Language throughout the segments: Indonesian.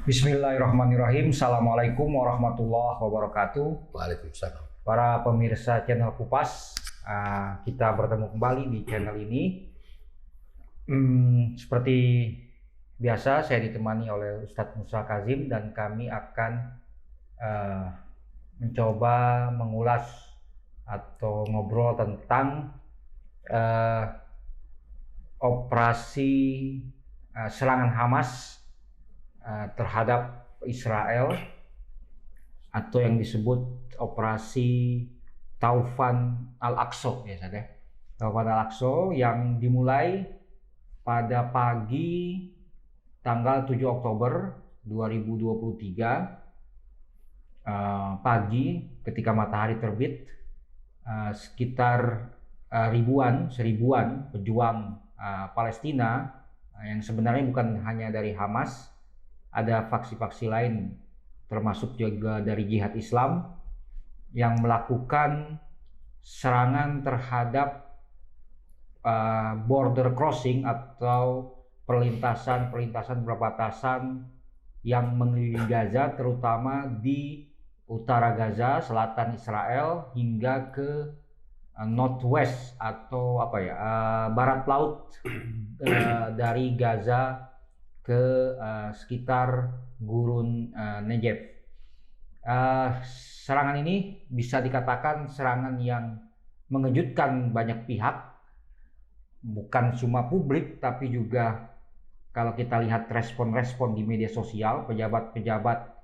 Bismillahirrahmanirrahim. Assalamualaikum warahmatullahi wabarakatuh. Waalaikumsalam. Para pemirsa channel Kupas, kita bertemu kembali di channel ini. Seperti biasa, saya ditemani oleh Ustadz Musa Kazim dan kami akan mencoba mengulas atau ngobrol tentang operasi serangan Hamas terhadap Israel atau yang disebut operasi Taufan Al-Aqsa ya saudara. Taufan Al-Aqsa yang dimulai pada pagi tanggal 7 Oktober 2023 pagi ketika matahari terbit, sekitar seribuan pejuang Palestina yang sebenarnya bukan hanya dari Hamas, ada faksi-faksi lain termasuk juga dari Jihad Islam yang melakukan serangan terhadap border crossing atau perlintasan perbatasan yang mengelilingi Gaza, terutama di utara Gaza, selatan Israel hingga ke northwest atau barat laut dari Gaza ke sekitar gurun Negev. Serangan ini bisa dikatakan serangan yang mengejutkan banyak pihak, bukan cuma publik tapi juga kalau kita lihat respon-respon di media sosial, pejabat-pejabat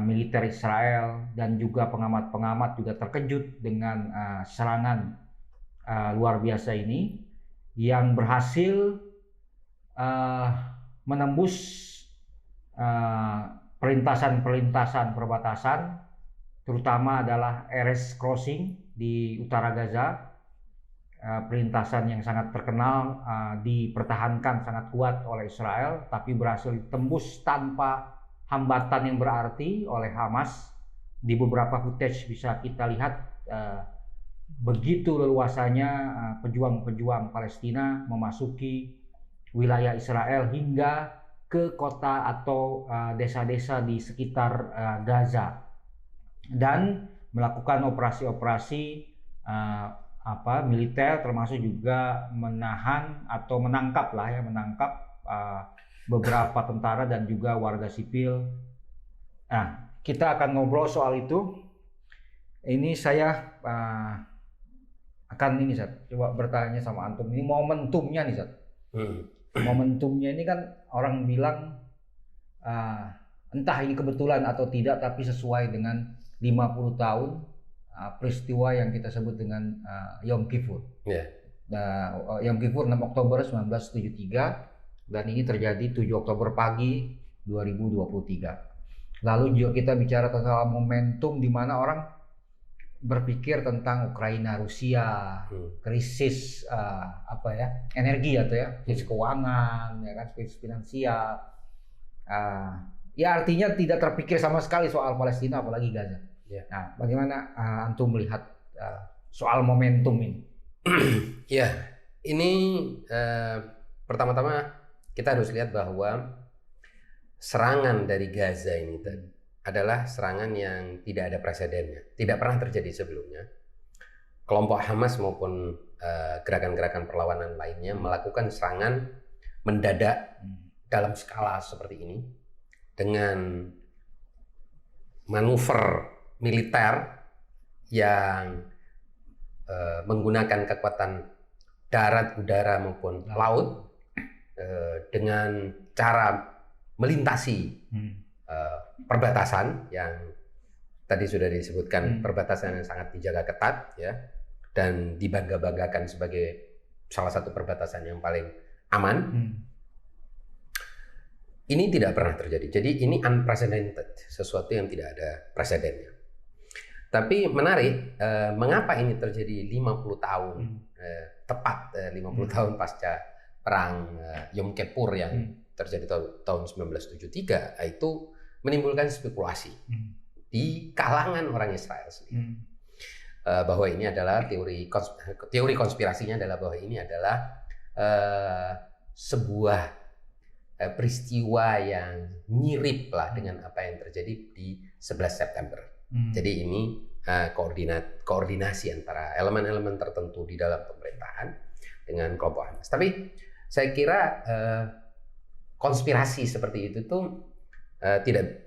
militer Israel dan juga pengamat-pengamat juga terkejut dengan serangan luar biasa ini yang berhasil menembus perlintasan perbatasan, terutama adalah Erez Crossing di utara Gaza, perlintasan yang sangat terkenal, dipertahankan sangat kuat oleh Israel, tapi berhasil ditembus tanpa hambatan yang berarti oleh Hamas. Di beberapa footage bisa kita lihat begitu leluasanya pejuang-pejuang Palestina memasuki wilayah Israel hingga ke kota atau desa-desa di sekitar Gaza dan melakukan operasi-operasi militer, termasuk juga menahan atau menangkap beberapa tentara dan juga warga sipil. Nah, kita akan ngobrol soal itu. Ini saya akan coba bertanya sama antum, ini momentumnya nih Zat. Momentumnya ini kan orang bilang entah ini kebetulan atau tidak, tapi sesuai dengan 50 tahun peristiwa yang kita sebut dengan Yom Kippur. Yom Kippur 6 Oktober 1973 dan ini terjadi 7 Oktober pagi 2023. Lalu juga kita bicara tentang momentum di mana orang berpikir tentang Ukraina, Rusia, krisis energi krisis keuangan, krisis finansial. Artinya tidak terpikir sama sekali soal Palestina apalagi Gaza. Nah, bagaimana antum melihat soal momentum ini? Ini pertama-tama kita harus lihat bahwa serangan dari Gaza ini adalah serangan yang tidak ada presidennya, tidak pernah terjadi sebelumnya. Kelompok Hamas maupun gerakan-gerakan perlawanan lainnya melakukan serangan mendadak dalam skala seperti ini dengan manuver militer yang menggunakan kekuatan darat, udara maupun laut dengan cara melintasi perbatasan yang tadi sudah disebutkan, perbatasan yang sangat dijaga ketat dan dibangga-banggakan sebagai salah satu perbatasan yang paling aman. Ini tidak pernah terjadi. Jadi ini unprecedented, sesuatu yang tidak ada presidennya. Tapi menarik, mengapa ini terjadi 50 tahun tepat 50 tahun pasca perang Yom Kippur yang terjadi tahun 1973, itu menimbulkan spekulasi di kalangan orang Israel sendiri. Bahwa ini adalah teori konspirasinya adalah bahwa ini adalah sebuah peristiwa yang mirip lah dengan apa yang terjadi di 11 September. Jadi ini koordinasi antara elemen-elemen tertentu di dalam pemerintahan dengan kelompok Hamas. Tapi saya kira konspirasi seperti itu tuh tidak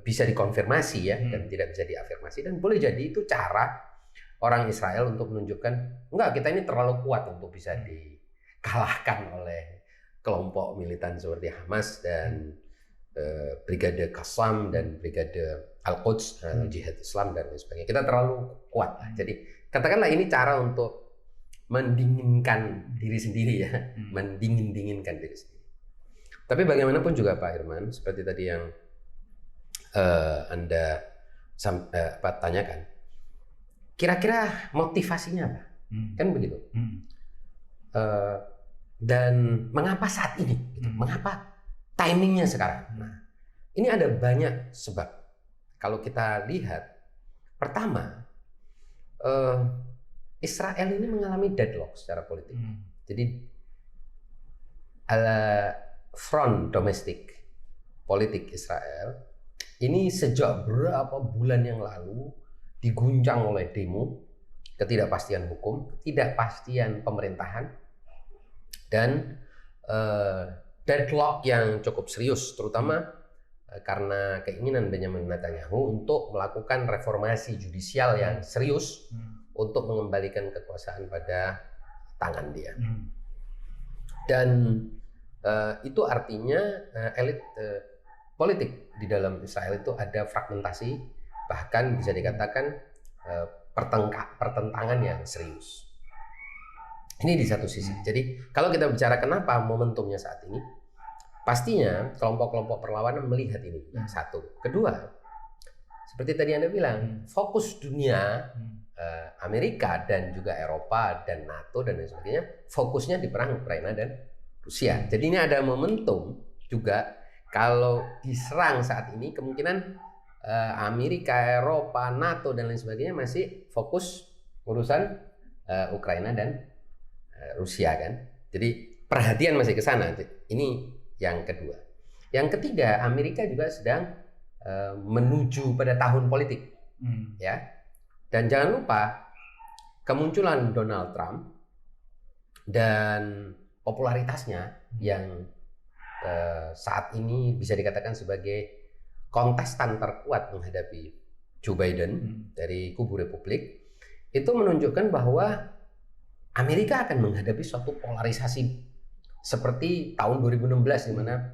bisa dikonfirmasi ya, dan tidak bisa diafirmasi, dan boleh jadi itu cara orang Israel untuk menunjukkan enggak, kita ini terlalu kuat untuk bisa dikalahkan oleh kelompok militan seperti Hamas dan Brigade Qassam dan Brigade Al-Quds, Jihad Islam dan lain sebagainya. Kita terlalu kuat lah. Jadi katakanlah ini cara untuk mendinginkan diri sendiri ya, mendinginkan diri sendiri. Tapi bagaimanapun juga Pak Hirman, seperti tadi yang Anda tanyakan, kira-kira motivasinya apa? Kan begitu. Dan mengapa saat ini? Gitu. Mengapa timingnya sekarang? Nah, ini ada banyak sebab. Kalau kita lihat, pertama, Israel ini mengalami deadlock secara politik. Jadi front domestik politik Israel ini sejak berapa bulan yang lalu diguncang oleh demo, ketidakpastian hukum, ketidakpastian pemerintahan, dan deadlock yang cukup serius, terutama karena keinginan Benjamin Netanyahu untuk melakukan reformasi judisial yang serius untuk mengembalikan kekuasaan pada tangan dia. Dan itu artinya elit politik di dalam Israel itu ada fragmentasi, bahkan bisa dikatakan pertentangan yang serius. Ini di satu sisi. Jadi kalau kita bicara kenapa momentumnya saat ini, pastinya kelompok-kelompok perlawanan melihat ini. Satu. Kedua, seperti tadi Anda bilang, fokus dunia Amerika dan juga Eropa dan NATO dan lain sebagainya, fokusnya di perang Ukraina dan Rusia. Jadi ini ada momentum juga, kalau diserang saat ini kemungkinan Amerika, Eropa, NATO dan lain sebagainya masih fokus urusan Ukraina dan Rusia kan. Jadi perhatian masih ke sana. Ini yang kedua. Yang ketiga, Amerika juga sedang menuju pada tahun politik, ya. Dan jangan lupa kemunculan Donald Trump dan popularitasnya yang saat ini bisa dikatakan sebagai kontestan terkuat menghadapi Joe Biden dari kubu Republik, itu menunjukkan bahwa Amerika akan menghadapi suatu polarisasi seperti tahun 2016 di mana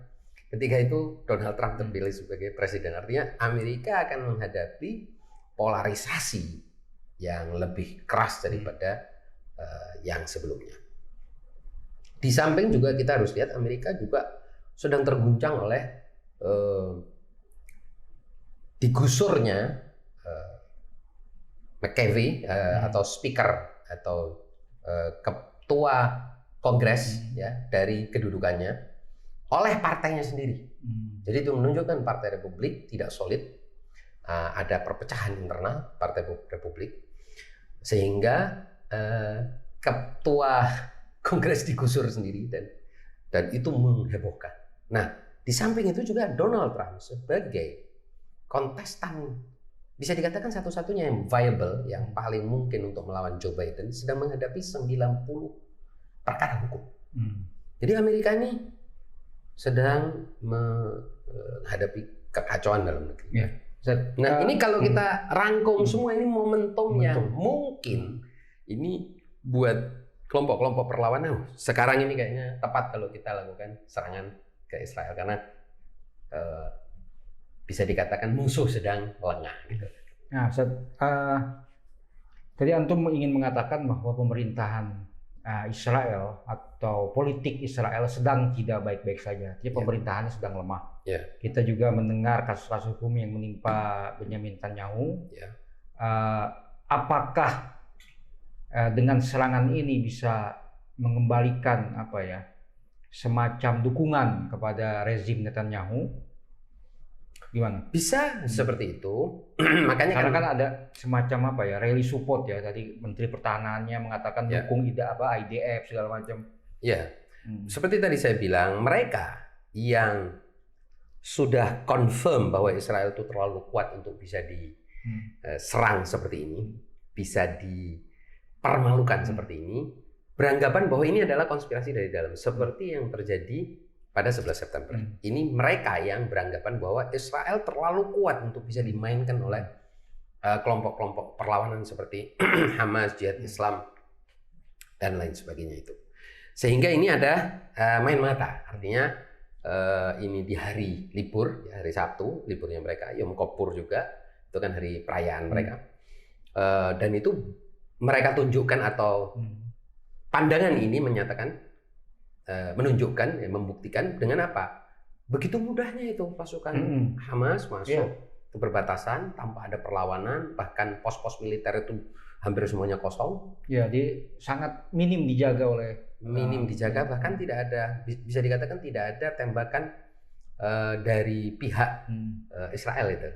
ketika itu Donald Trump terpilih sebagai presiden. Artinya Amerika akan menghadapi polarisasi yang lebih keras daripada yang sebelumnya. Di samping juga kita harus lihat Amerika juga sedang terguncang oleh digusurnya McCarthy atau speaker atau ketua Kongres ya dari kedudukannya oleh partainya sendiri. Jadi itu menunjukkan Partai Republik tidak solid, ada perpecahan internal Partai Republik sehingga ketua Kongres digusur sendiri dan itu menghebohkan. Nah, di samping itu juga Donald Trump sebagai kontestan bisa dikatakan satu-satunya yang viable, yang paling mungkin untuk melawan Joe Biden, sedang menghadapi 90 perkara hukum. Jadi Amerika ini sedang menghadapi kekacauan dalam negeri. Ya. Nah, ini kalau kita rangkum semua ini momentum yang mungkin ini buat kelompok-kelompok perlawanan. Sekarang ini kayaknya tepat kalau kita lakukan serangan ke Israel karena bisa dikatakan musuh sedang lengah gitu. Nah, tadi Antum ingin mengatakan bahwa pemerintahan Israel atau politik Israel sedang tidak baik-baik saja. Jadi pemerintahannya sedang lemah. Kita juga mendengar kasus-kasus hukum yang menimpa Benjamin Netanyahu. Apakah dengan serangan ini bisa mengembalikan semacam dukungan kepada rezim Netanyahu? Gimana? Bisa seperti itu. Makanya karena kan ada semacam rally support ya. Tadi Menteri Pertahanannya mengatakan dukung IDF segala macam. Ya. Seperti tadi saya bilang, mereka yang sudah confirm bahwa Israel itu terlalu kuat untuk bisa diserang seperti ini, bisa dipermalukan seperti ini, beranggapan bahwa ini adalah konspirasi dari dalam, seperti yang terjadi pada 11 September. Ini mereka yang beranggapan bahwa Israel terlalu kuat untuk bisa dimainkan oleh kelompok-kelompok perlawanan seperti Hamas, Jihad Islam, dan lain sebagainya itu. Sehingga ini ada main mata, artinya ini di hari libur, ya, hari Sabtu, liburnya mereka, Yom Kippur juga, itu kan hari perayaan mereka. Dan itu mereka tunjukkan atau pandangan ini menyatakan, menunjukkan, membuktikan dengan apa? Begitu mudahnya itu pasukan Hamas masuk ke perbatasan tanpa ada perlawanan, bahkan pos-pos militer itu hampir semuanya kosong. Ya, sangat minim dijaga dijaga, bahkan tidak ada, bisa dikatakan tidak ada tembakan dari pihak Israel itu.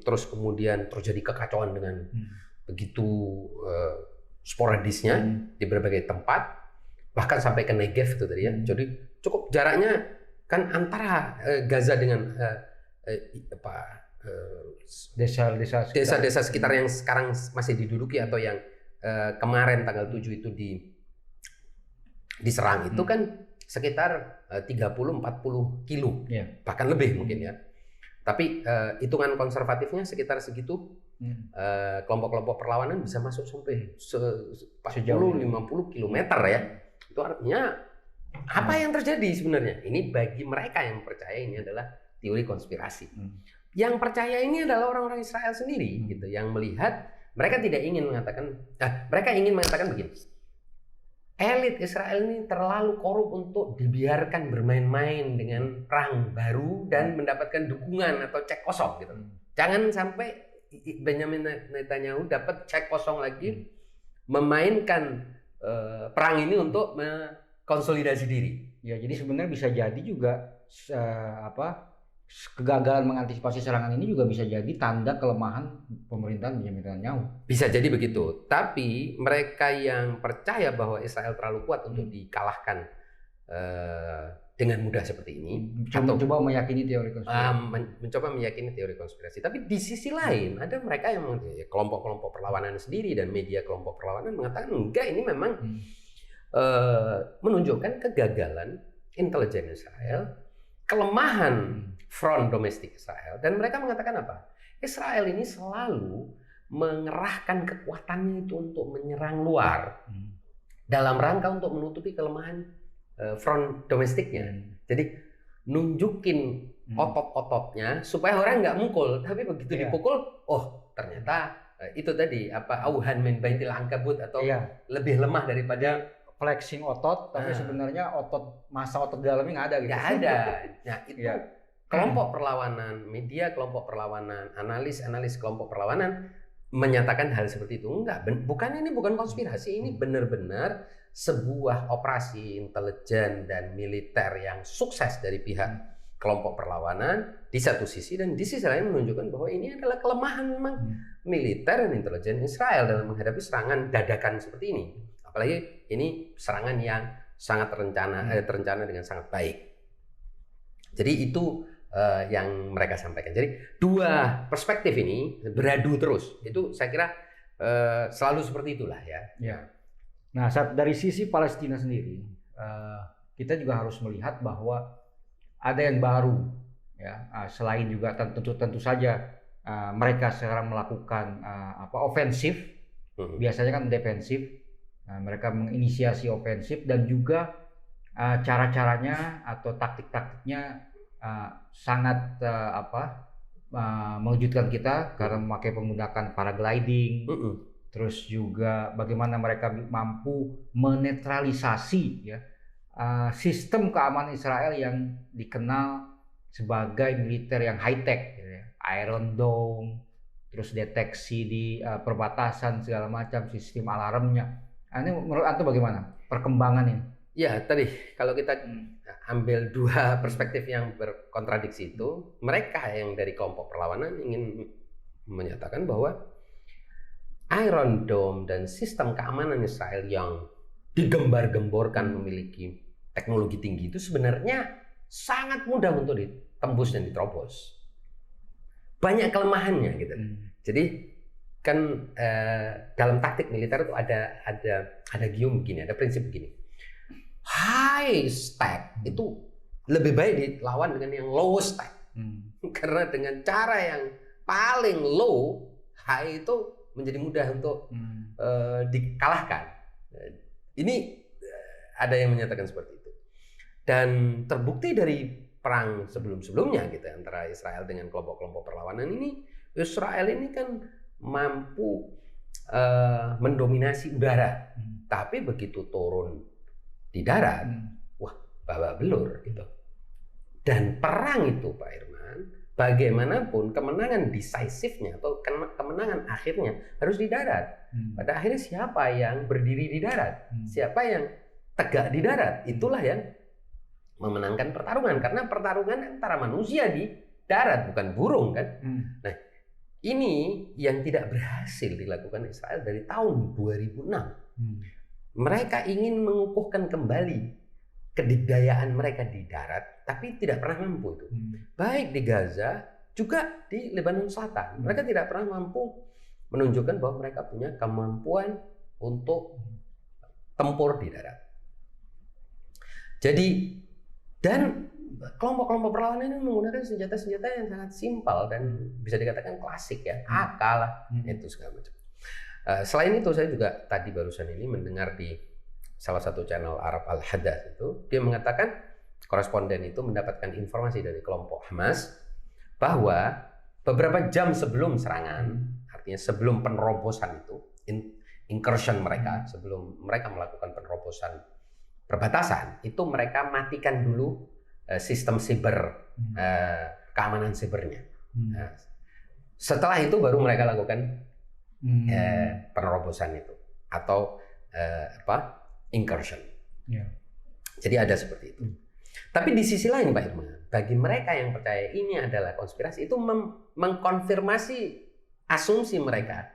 Terus kemudian terjadi kekacauan dengan begitu sporadisnya di berbagai tempat. Bahkan sampai ke Negev itu tadi ya. Jadi cukup jaraknya kan antara Gaza dengan desa-desa sekitar yang sekarang masih diduduki atau yang kemarin tanggal 7 itu diserang itu kan sekitar 30-40 kilo, bahkan lebih mungkin ya. Tapi hitungan konservatifnya sekitar segitu. Kelompok-kelompok perlawanan bisa masuk sampai 40-50 kilometer ya. Itu artinya apa yang terjadi sebenarnya? Ini bagi mereka yang percaya ini adalah teori konspirasi. Yang percaya ini adalah orang-orang Israel sendiri, gitu, yang melihat mereka tidak ingin mengatakan, mereka ingin mengatakan begini: elit Israel ini terlalu korup untuk dibiarkan bermain-main dengan perang baru dan mendapatkan dukungan atau cek kosong, gitu. Jangan sampai Benjamin Netanyahu dapat cek kosong lagi, memainkan perang ini untuk konsolidasi diri. Ya, jadi sebenarnya bisa jadi juga kegagalan mengantisipasi serangan ini juga bisa jadi tanda kelemahan pemerintahan Benjamin Netanyahu. Bisa jadi begitu. Tapi mereka yang percaya bahwa Israel terlalu kuat untuk dikalahkan dengan mudah seperti ini, mencoba meyakini teori konspirasi. Mencoba meyakini teori konspirasi. Tapi di sisi lain ada mereka yang kelompok-kelompok perlawanan sendiri dan media kelompok perlawanan mengatakan enggak, ini memang menunjukkan kegagalan intelijen Israel, kelemahan front domestik Israel, dan mereka mengatakan apa? Israel ini selalu mengerahkan kekuatannya itu untuk menyerang luar dalam rangka untuk menutupi kelemahan front domestiknya. Jadi nunjukin otot-ototnya supaya orang nggak mukul, tapi begitu dipukul, oh ternyata itu tadi auhan min baitil ankabut, atau lebih lemah daripada flexing otot, tapi sebenarnya masa otot dalamnya nggak ada gitu. Nggak ada. Nah itu kelompok perlawanan, media kelompok perlawanan, analis kelompok perlawanan menyatakan hal seperti itu. Enggak, ini bukan konspirasi, ini benar-benar sebuah operasi intelijen dan militer yang sukses dari pihak kelompok perlawanan di satu sisi, dan di sisi lain menunjukkan bahwa ini adalah kelemahan memang militer dan intelijen Israel dalam menghadapi serangan dadakan seperti ini. Apalagi ini serangan yang sangat terencana dengan sangat baik. Jadi itu yang mereka sampaikan. Jadi dua perspektif ini beradu terus. Itu saya kira selalu seperti itulah ya. Nah, dari sisi Palestina sendiri, kita juga harus melihat bahwa ada yang baru, ya. Selain juga tentu saja mereka sekarang melakukan ofensif, biasanya kan defensif. Mereka menginisiasi ofensif, dan juga cara-caranya atau taktik-taktiknya sangat mengejutkan kita karena menggunakan paragliding. Terus juga bagaimana mereka mampu menetralisasi sistem keamanan Israel yang dikenal sebagai militer yang high tech, Iron Dome, terus deteksi di perbatasan segala macam, sistem alarmnya. Ini menurut Anto bagaimana perkembangan ini? Ya, tadi kalau kita ambil dua perspektif yang berkontradiksi itu, mereka yang dari kelompok perlawanan ingin menyatakan bahwa Iron Dome dan sistem keamanan Israel yang digembar-gemborkan memiliki teknologi tinggi itu sebenarnya sangat mudah untuk ditembus dan diterobos. Banyak kelemahannya gitu. Jadi kan dalam taktik militer itu ada gium begini, ada prinsip begini. High stack itu lebih baik dilawan dengan yang low stack. Karena dengan cara yang paling low, high itu menjadi mudah untuk dikalahkan. Ini ada yang menyatakan seperti itu. Dan terbukti dari perang sebelum-sebelumnya gitu antara Israel dengan kelompok-kelompok perlawanan ini, Israel ini kan mampu mendominasi udara. Tapi begitu turun di darat, wah babak belur gitu. Dan perang itu Pak Irman, bagaimanapun kemenangan decisifnya atau kemenangan akhirnya harus di darat. Pada akhirnya siapa yang berdiri di darat, siapa yang tegak di darat, itulah yang memenangkan pertarungan. Karena pertarungan antara manusia di darat, bukan burung kan. Nah, ini yang tidak berhasil dilakukan Israel dari tahun 2006. Mereka ingin mengukuhkan kembali kedikdayaan mereka di darat, tapi tidak pernah mampu itu. Baik di Gaza, juga di Lebanon Selatan. Mereka tidak pernah mampu menunjukkan bahwa mereka punya kemampuan untuk tempur di darat. Jadi, dan kelompok-kelompok perlawanan ini menggunakan senjata-senjata yang sangat simpel dan bisa dikatakan klasik ya, AK lah, itu segala macam. Selain itu saya juga tadi barusan ini mendengar di salah satu channel Arab Al-Hadath itu, dia mengatakan koresponden itu mendapatkan informasi dari kelompok Hamas bahwa beberapa jam sebelum serangan, artinya sebelum penerobosan itu, incursion mereka, sebelum mereka melakukan penerobosan perbatasan, itu mereka matikan dulu sistem siber, keamanan sibernya. Setelah itu baru mereka lakukan penerobosan itu atau incursion. Jadi ada seperti itu. Tapi di sisi lain Pak Irman, bagi mereka yang percaya ini adalah konspirasi, itu mengkonfirmasi asumsi mereka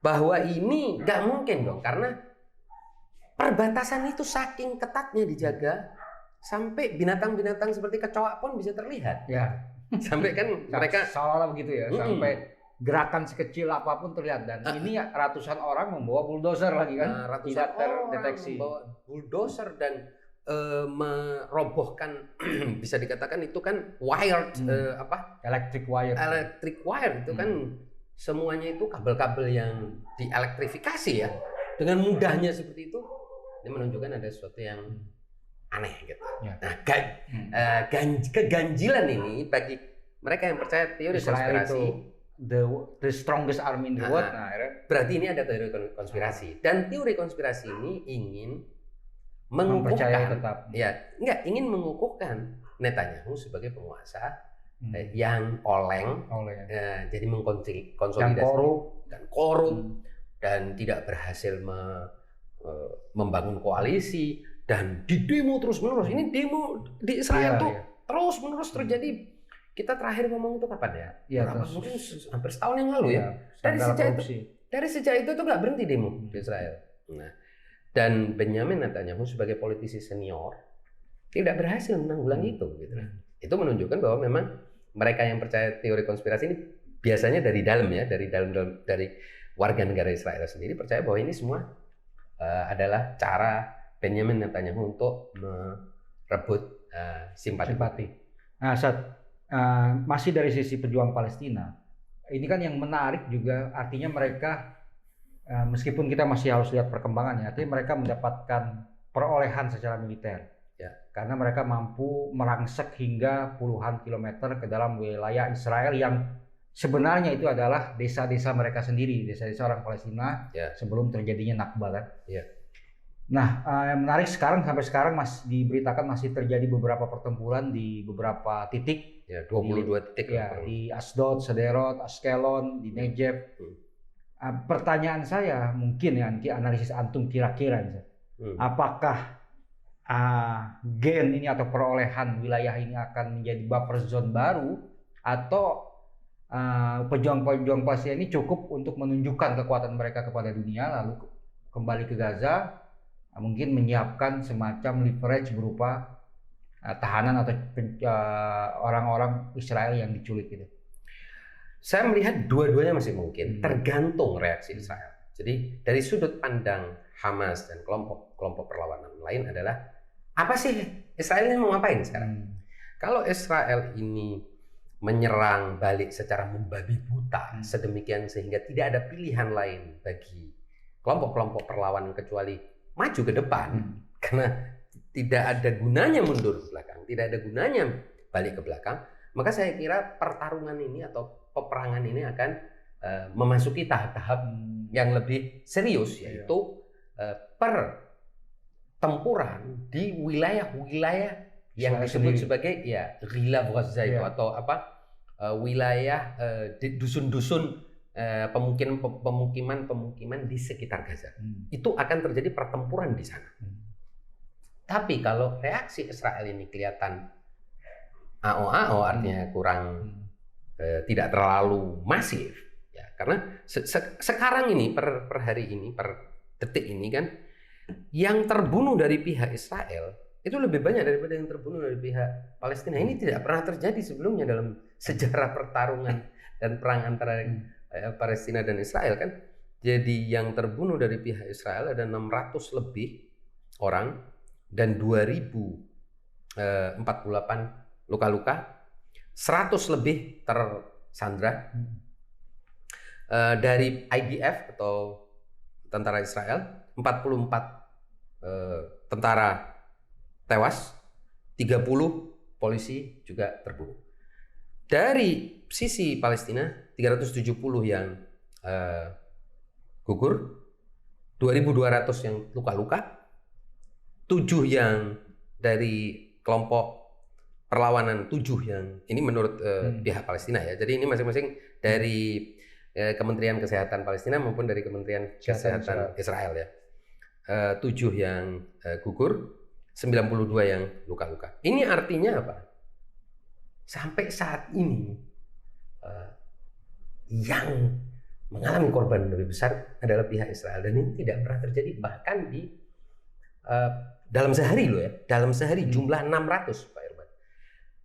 bahwa ini nggak mungkin dong, karena perbatasan itu saking ketatnya dijaga sampai binatang-binatang seperti kecoa pun bisa terlihat. Ya. Sampai kan mereka seolah begitu ya, sampai gerakan sekecil apapun terlihat. Dan ini ratusan orang membawa bulldozer lagi kan, tidak terdeteksi. Membawa bulldozer dan merobohkan bisa dikatakan itu kan wired electric wire itu kan semuanya itu kabel-kabel yang dielektrifikasi ya, dengan mudahnya seperti itu. Ini menunjukkan ada sesuatu yang aneh gitu. Nah, keganjilan ini bagi mereka yang percaya teori konspirasi, the strongest army in the world. Berarti ini ada teori konspirasi, dan teori konspirasi ini ingin mengukuhkan, ingin mengukuhkan Netanyahu sebagai penguasa yang oleng, jadi mengkonsolidasi dan korup dan tidak berhasil membangun koalisi dan didemo terus-menerus. Ini demo di Israel tuh terus-menerus terjadi. Kita terakhir ngomong itu kapan ya? Mungkin hampir setahun yang lalu ya. Dari sejak itu tuh nggak berhenti demo di Israel. Nah, dan Benjamin Netanyahu sebagai politisi senior tidak berhasil menanggulangi itu. Gitu. Itu menunjukkan bahwa memang mereka yang percaya teori konspirasi ini biasanya dari dalam ya, dari warga negara Israel sendiri percaya bahwa ini semua adalah cara Benjamin Netanyahu untuk merebut simpati. Nah, masih dari sisi pejuang Palestina, ini kan yang menarik juga, artinya mereka meskipun kita masih harus lihat perkembangannya, artinya mereka mendapatkan perolehan secara militer, karena mereka mampu merangsek hingga puluhan kilometer ke dalam wilayah Israel yang sebenarnya itu adalah desa-desa mereka sendiri, desa-desa orang Palestina sebelum terjadinya Nakba kan. Nah, yang menarik sampai sekarang masih diberitakan masih terjadi beberapa pertempuran di beberapa titik. 22 titik. Di Asdod, Sderot, Ashkelon, di Negev. Pertanyaan saya mungkin ya, nanti analisis antum kira-kira, apakah gain ini atau perolehan wilayah ini akan menjadi buffer zone baru, atau pejuang-pejuang Palestina ini cukup untuk menunjukkan kekuatan mereka kepada dunia lalu kembali ke Gaza mungkin menyiapkan semacam leverage berupa tahanan atau orang-orang Israel yang diculik gitu. Saya melihat dua-duanya masih mungkin, tergantung reaksi Israel. Jadi dari sudut pandang Hamas dan kelompok perlawanan lain adalah apa sih Israel ini mau ngapain sekarang? Kalau Israel ini menyerang balik secara membabi buta sedemikian sehingga tidak ada pilihan lain bagi kelompok-kelompok perlawanan kecuali maju ke depan, karena tidak ada gunanya mundur ke belakang, tidak ada gunanya balik ke belakang, maka saya kira pertarungan ini atau peperangan ini akan memasuki tahap-tahap yang lebih serius, yaitu pertempuran di wilayah-wilayah yang disebut sebagai Ghilaf Gaza itu, atau wilayah dusun-dusun pemukiman di sekitar Gaza. Itu akan terjadi pertempuran di sana. Tapi kalau reaksi Israel ini kelihatan AO-AO, artinya kurang tidak terlalu masif, ya, karena sekarang ini per hari ini, per detik ini kan, yang terbunuh dari pihak Israel itu lebih banyak daripada yang terbunuh dari pihak Palestina. Ini tidak pernah terjadi sebelumnya dalam sejarah pertarungan dan perang antara Palestina dan Israel kan. Jadi yang terbunuh dari pihak Israel ada 600 lebih orang dan 2048 luka-luka, 100 lebih tersandra. Dari IDF atau tentara Israel 44 tentara tewas, 30 polisi juga terbunuh. Dari sisi Palestina 370 yang gugur, 2.200 yang luka-luka, 7 yang dari kelompok perlawanan, 7 yang ini menurut pihak Palestina ya. Jadi ini masing-masing dari Kementerian Kesehatan Palestina maupun dari Kementerian Kesehatan Israel ya. 7 yang gugur, 92 yang luka-luka. Ini artinya apa? Sampai saat ini yang mengalami korban lebih besar adalah pihak Israel, dan ini tidak pernah terjadi bahkan di dalam sehari loh ya. Dalam sehari jumlah 600, Pak Irman.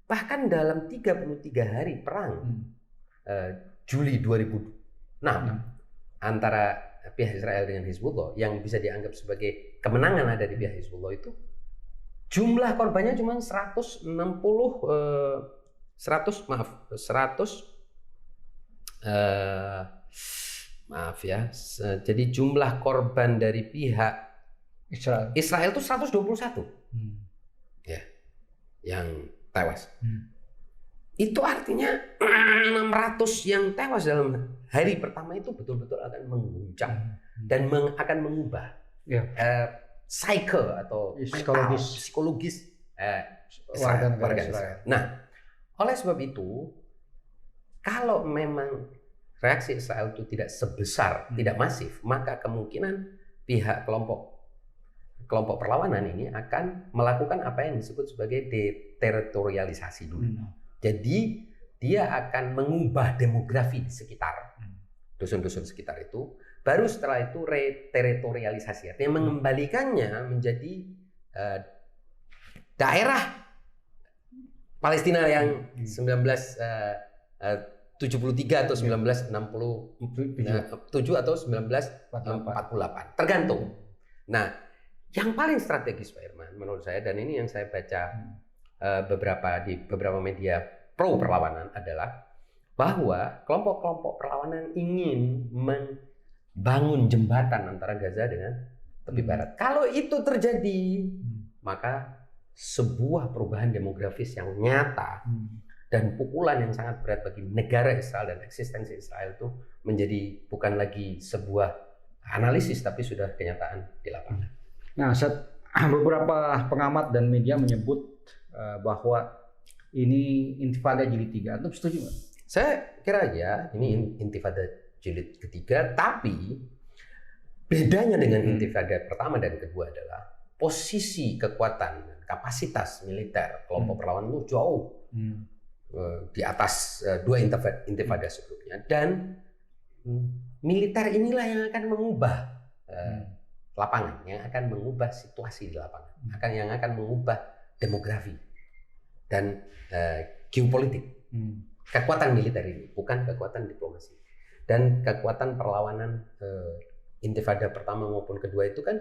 Bahkan dalam 33 hari perang Juli 2006 antara pihak Israel dengan Hizbullah yang bisa dianggap sebagai kemenangan ada di pihak Hizbullah itu, jumlah korbannya cuma 100 ya. Jadi jumlah korban dari pihak Israel itu 121 ya, yang tewas. Itu artinya 600 yang tewas dalam hari pertama itu betul-betul akan mengguncang dan akan mengubah cycle atau psikologis warga Israel. Nah, oleh sebab itu, kalau memang reaksi Israel itu tidak sebesar, tidak masif, maka kemungkinan pihak kelompok perlawanan ini akan melakukan apa yang disebut sebagai deteritorialisasi dulu. Jadi dia akan mengubah demografi di sekitar dusun-dusun sekitar itu. Baru setelah itu reteritorialisasi, artinya mengembalikannya menjadi daerah Palestina yang 1973 atau 1967 atau 1948, tergantung. Nah, yang paling strategis Pak Irman menurut saya, dan ini yang saya baca di beberapa media pro perlawanan, adalah bahwa kelompok-kelompok perlawanan ingin membangun jembatan antara Gaza dengan tepi barat. Kalau itu terjadi, maka sebuah perubahan demografis yang nyata dan pukulan yang sangat berat bagi negara Israel dan eksistensi Israel itu menjadi bukan lagi sebuah analisis tapi sudah kenyataan di lapangan. Nah, beberapa pengamat dan media menyebut bahwa ini intifada jilid 3. Antum setuju nggak? Saya kira ya, ini intifada jilid ketiga, tapi bedanya dengan intifada pertama dan kedua adalah posisi kekuatan dan kapasitas militer kelompok perlawanan itu jauh di atas dua intifada sebelumnya, dan militer inilah yang akan mengubah lapangan, yang akan mengubah situasi di lapangan, yang akan mengubah demografi dan geopolitik. Kekuatan militer ini, bukan kekuatan diplomasi. Dan kekuatan perlawanan Intifada pertama maupun kedua itu kan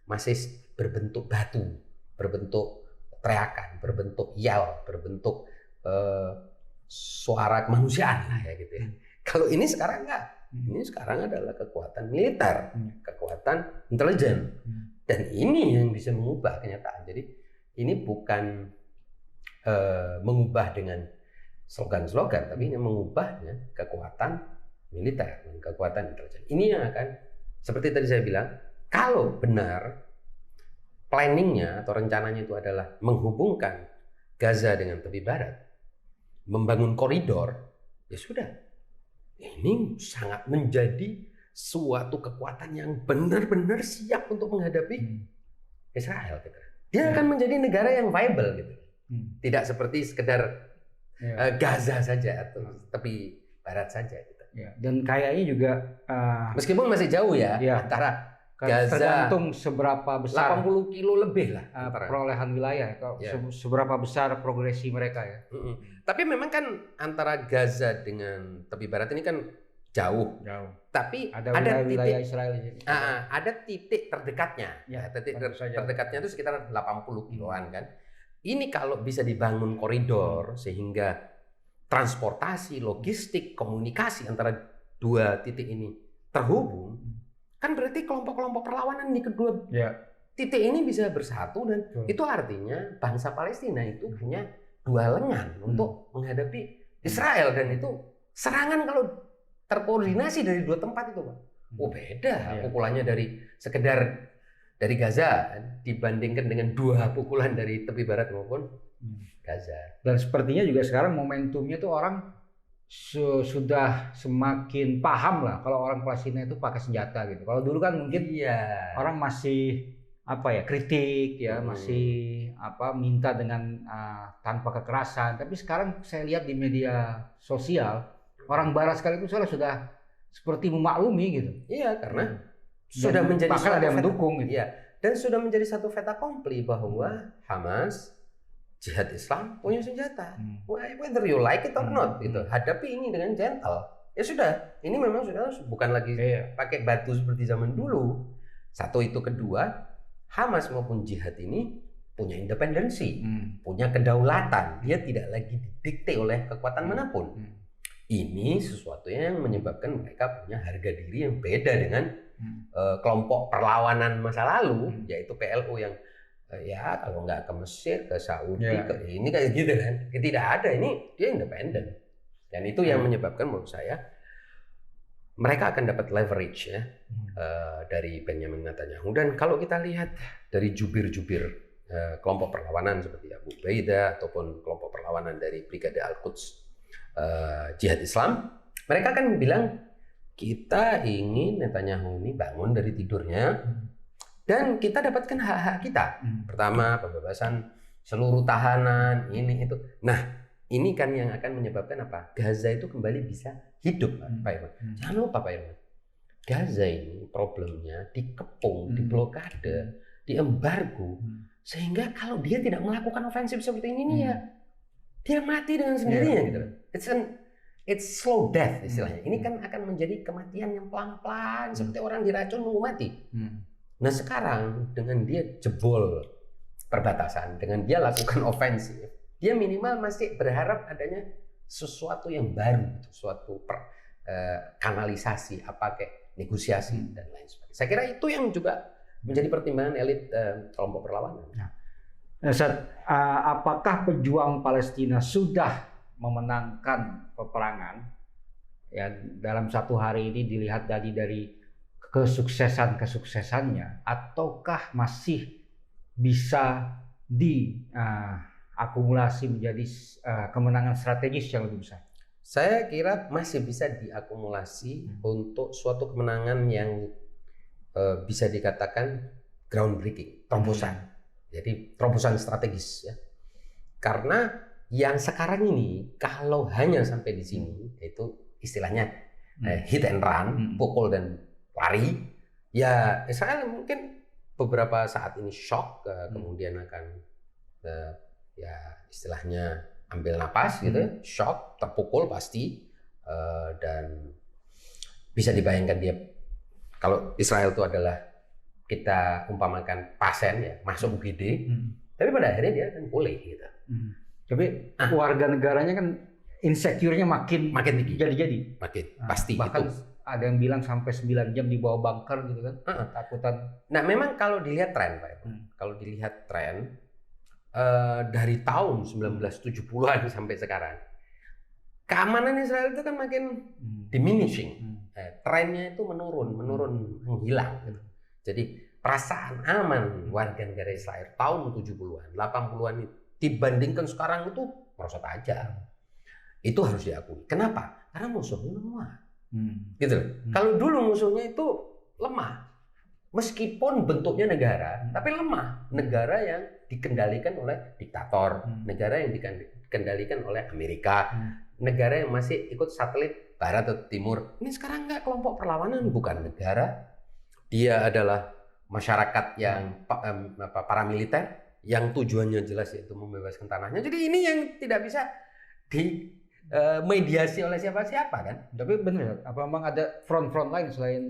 masih berbentuk batu, berbentuk teriakan, berbentuk yel, berbentuk suara kemanusiaan lah ya gitu ya. Kalau ini sekarang enggak. Ini sekarang adalah kekuatan militer, kekuatan intelijen. Dan ini yang bisa mengubah kenyataan. Jadi ini bukan mengubah dengan slogan-slogan, tapi ini mengubahnya kekuatan militer dan kekuatan intelijen. Ini yang akan, seperti tadi saya bilang, kalau benar planningnya atau rencananya itu adalah menghubungkan Gaza dengan tepi barat, membangun koridor, ya sudah. Ini sangat menjadi suatu kekuatan yang benar-benar siap untuk menghadapi Israel. Gitu. Dia akan menjadi negara yang viable, gitu. Tidak seperti sekedar Gaza saja atau tepi barat saja. Gitu. Ya, dan kayaknya juga meskipun masih jauh ya antara Gaza, tergantung seberapa besar 80 kilo lebih lah perolehan wilayah, seberapa besar progresi mereka ya. Tapi memang kan antara Gaza dengan tepi barat ini kan jauh. Tapi ada wilayah Israel ini. Ada titik terdekatnya. Titik terdekatnya itu sekitar 80 kiloan kan. Ini kalau bisa dibangun koridor sehingga transportasi, logistik, komunikasi antara dua titik ini terhubung, kan berarti kelompok-kelompok perlawanan di kedua titik ini bisa bersatu dan itu artinya bangsa Palestina itu punya dua lengan untuk menghadapi Israel, dan itu serangan kalau terkoordinasi dari dua tempat itu, Pak. Beda pukulannya dari sekedar dari Gaza dibandingkan dengan dua pukulan dari tepi barat maupun Gaza. Dan sepertinya juga sekarang momentumnya tuh orang sudah semakin paham lah kalau orang Palestina itu pakai senjata gitu. Kalau dulu kan mungkin orang masih kritik ya, masih minta dengan tanpa kekerasan. Tapi sekarang saya lihat di media sosial orang Barat sekalipun sudah seperti memaklumi gitu. Iya, karena sudah menjadi bahkan ada yang mendukung gitu. Iya, dan sudah menjadi satu fait accompli bahwa Hamas, Jihad Islam punya senjata. Whether you like it or not gitu. Hadapi ini dengan gentle. Ya sudah, ini memang sudah bukan lagi pakai batu seperti zaman dulu. Satu itu, kedua, Hamas maupun Jihad ini punya independensi, punya kedaulatan. Dia tidak lagi didikte oleh kekuatan manapun. Ini sesuatu yang menyebabkan mereka punya harga diri yang beda dengan kelompok perlawanan masa lalu, yaitu PLO yang kalau nggak ke Mesir, ke Saudi, ke ini kayak gitu kan. Tidak ada, ini dia independen. Dan itu yang menyebabkan menurut saya mereka akan dapat leverage ya dari Benjamin Netanyahu. Dan kalau kita lihat dari jubir-jubir kelompok perlawanan seperti Abu Ubaidah ataupun kelompok perlawanan dari Brigade Al-Quds Jihad Islam, mereka kan bilang kita ingin Netanyahu ini bangun dari tidurnya dan kita dapatkan hak-hak kita. Pertama, pembebasan seluruh tahanan, ini itu. Nah, ini kan yang akan menyebabkan apa? Gaza itu kembali bisa hidup, Pak Irwan. Jangan lupa, Pak Irwan. Gaza ini problemnya dikepung, diblokade, diembargo, sehingga kalau dia tidak melakukan ofensif seperti ini dia mati dengan sendirinya gitu. It's slow death istilahnya. Ini kan akan menjadi kematian yang pelan-pelan seperti orang diracun nunggu mati. Nah sekarang dengan dia jebol perbatasan, dengan dia lakukan ofensif, dia minimal masih berharap adanya sesuatu yang baru, suatu kanalisasi, kayak negosiasi dan lain sebagainya. Saya kira itu yang juga menjadi pertimbangan elit kelompok perlawanan. Apakah pejuang Palestina sudah memenangkan peperangan? Ya, dalam satu hari ini dilihat dari kesuksesannya, ataukah masih bisa diakumulasi menjadi kemenangan strategis yang lebih besar? Saya kira masih bisa diakumulasi untuk suatu kemenangan yang bisa dikatakan groundbreaking, terobosan. Jadi terobosan strategis ya. Karena yang sekarang ini kalau hanya sampai di sini, itu istilahnya hit and run, pukul dan lari, ya Israel mungkin beberapa saat ini shock, kemudian akan ya istilahnya ambil napas gitu, shock, terpukul pasti, dan bisa dibayangkan dia kalau Israel itu adalah kita umpamakan pasien ya masuk UGD, tapi pada akhirnya dia akan pulih gitu. Tapi warga negaranya kan insecure-nya makin tinggi. Jadi. Makin pasti bahkan itu. ada yang bilang sampai 9 jam di bawah bunker gitu kan. Takutan. Nah, memang kalau dilihat tren, Pak Irwan, kalau dilihat tren dari tahun 1970-an sampai sekarang, keamanan Israel itu kan makin diminishing. Trennya itu menurun, menghilang gitu. Jadi perasaan aman warga negara Israel tahun 70-an, 80-an itu dibandingkan sekarang itu merosot tajam. Itu harus diakui. Kenapa? Karena musuhnya lemah. Gitu. Kalau dulu musuhnya itu lemah. Meskipun bentuknya negara, tapi lemah. Negara yang dikendalikan oleh diktator, negara yang dikendalikan oleh Amerika, negara yang masih ikut satelit barat atau timur. Ini sekarang nggak kelompok perlawanan, bukan negara. Dia adalah masyarakat yang paramiliter yang tujuannya jelas yaitu membebaskan tanahnya. Jadi ini yang tidak bisa mediasi oleh siapa-siapa kan. Tapi benar, apa memang ada front lain selain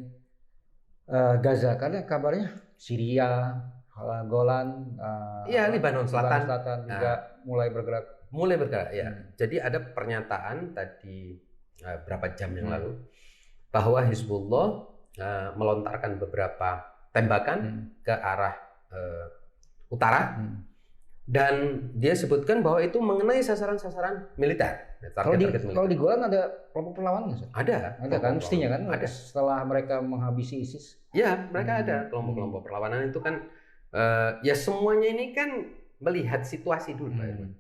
Gaza? Karena kabarnya Syria, Golan, Libanon Selatan juga mulai bergerak. Ya. Jadi ada pernyataan tadi berapa jam yang lalu bahwa Hizbullah melontarkan beberapa tembakan ke arah utara, dan dia sebutkan bahwa itu mengenai sasaran-sasaran militer. Kalau di Golan ada kelompok perlawanan nggak? Ada kan, mestinya kan ada. Setelah mereka menghabisi ISIS. Ya, mereka ada kelompok-kelompok perlawanan itu kan. Ya semuanya ini kan melihat situasi dulu, Pak Irwan.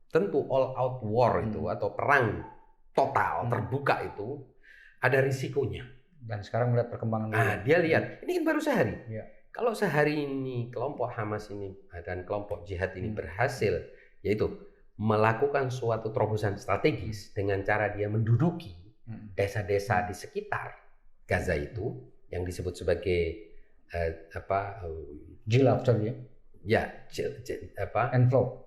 Tentu all out war itu atau perang total terbuka itu ada risikonya. Dan sekarang melihat perkembangan. Dia lihat ini kan baru sehari. Ya. Kalau sehari ini kelompok Hamas ini dan kelompok jihad ini berhasil, yaitu melakukan suatu terobosan strategis dengan cara dia menduduki desa-desa di sekitar Gaza itu yang disebut sebagai Jilaf tadi ya.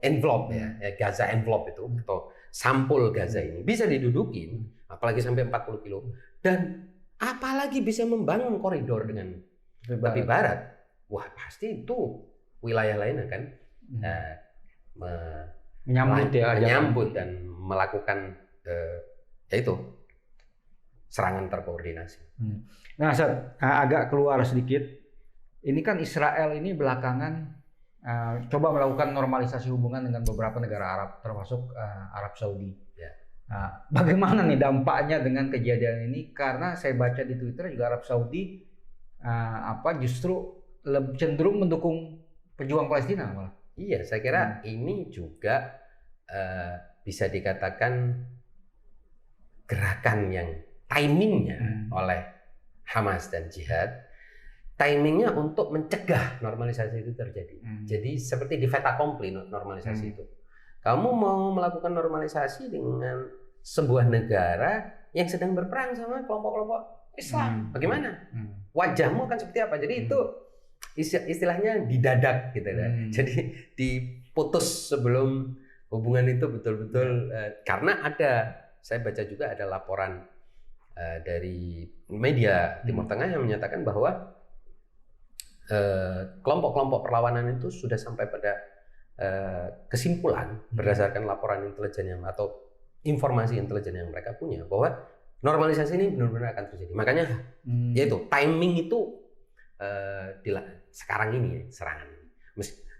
Envelope ya, Gaza envelope itu atau sampul Gaza ini bisa didudukin, apalagi sampai 40 kilo, dan apalagi bisa membangun koridor dengan tepi barat. Wah, pasti itu wilayah lain akan menyambut dan melakukan yaitu serangan terkoordinasi. Nah, agak keluar sedikit. Ini kan Israel ini belakangan coba melakukan normalisasi hubungan dengan beberapa negara Arab, termasuk Arab Saudi. Ya. Bagaimana nih dampaknya dengan kejadian ini? Karena saya baca di Twitter juga Arab Saudi justru cenderung mendukung pejuang Palestina malah. Iya, saya kira ini juga bisa dikatakan gerakan yang timingnya oleh Hamas dan Jihad, timingnya untuk mencegah normalisasi itu terjadi. Jadi seperti di fait accompli normalisasi itu. Kamu mau melakukan normalisasi dengan sebuah negara yang sedang berperang sama kelompok-kelompok Islam, bagaimana? Wajahmu akan seperti apa? Jadi itu istilahnya didadak gitu kan. Jadi diputus sebelum hubungan itu betul-betul karena saya baca juga ada laporan dari media Timur Tengah yang menyatakan bahwa kelompok-kelompok perlawanan itu sudah sampai pada kesimpulan berdasarkan laporan intelijen atau informasi intelijen yang mereka punya bahwa normalisasi ini benar-benar akan terjadi. Makanya yaitu timing itu sekarang ini serangan ini.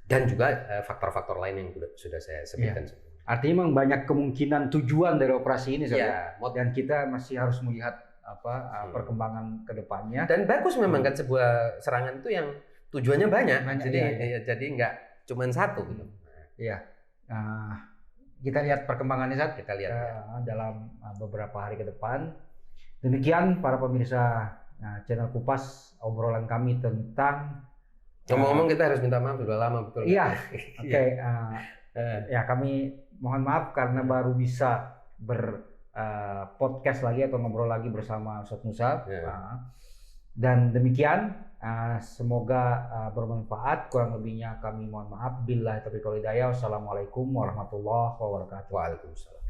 Dan juga faktor-faktor lain yang sudah saya sebutkan. Ya. Artinya memang banyak kemungkinan tujuan dari operasi ini, dan kita masih harus melihat perkembangan ke depannya. Dan bagus memang kan sebuah serangan itu yang tujuannya banyak. Jadi nggak cuma satu gitu. Iya. Kita lihat perkembangannya kita lihat dalam beberapa hari ke depan. Demikian para pemirsa channel Kupas, obrolan kami tentang ngomong-ngomong kita harus minta maaf sudah lama betul. Iya. Oke. Ya kami mohon maaf karena baru bisa podcast lagi atau ngobrol lagi bersama Ustadz Musa. Dan demikian Semoga bermanfaat. Kurang lebihnya kami mohon maaf. Billahi taufiq wal hidayah. Wassalamualaikum warahmatullahi wabarakatuh. Waalaikumsalam.